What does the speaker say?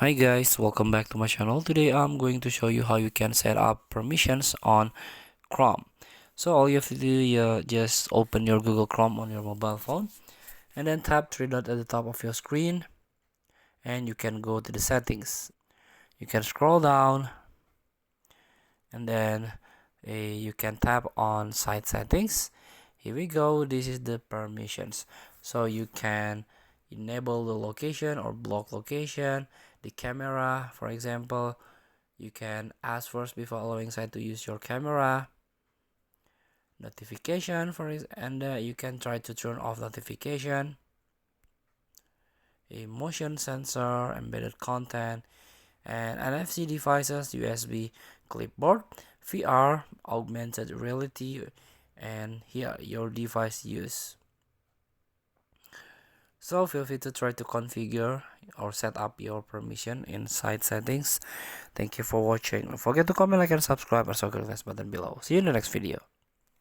Hi guys, welcome back to my channel. Today I'm going to show you how you can set up permissions on Chrome. So all you have to do, just open your Google Chrome on your mobile phone and then tap three dot at the top of your screen and you can go to the settings. You can scroll down and then you can tap on site settings. Here we go. This is the permissions. So you can enable the location or block location, the camera, for example. You can ask first before allowing site to use your camera, notification and you can try to turn off notification, a motion sensor, embedded content, and NFC devices, USB clipboard, VR, augmented reality, and here your device use. So feel free to try to configure or set up your permission in site settings. Thank you for watching. Don't forget to comment, like, and subscribe, and click the button below. See you in the next video.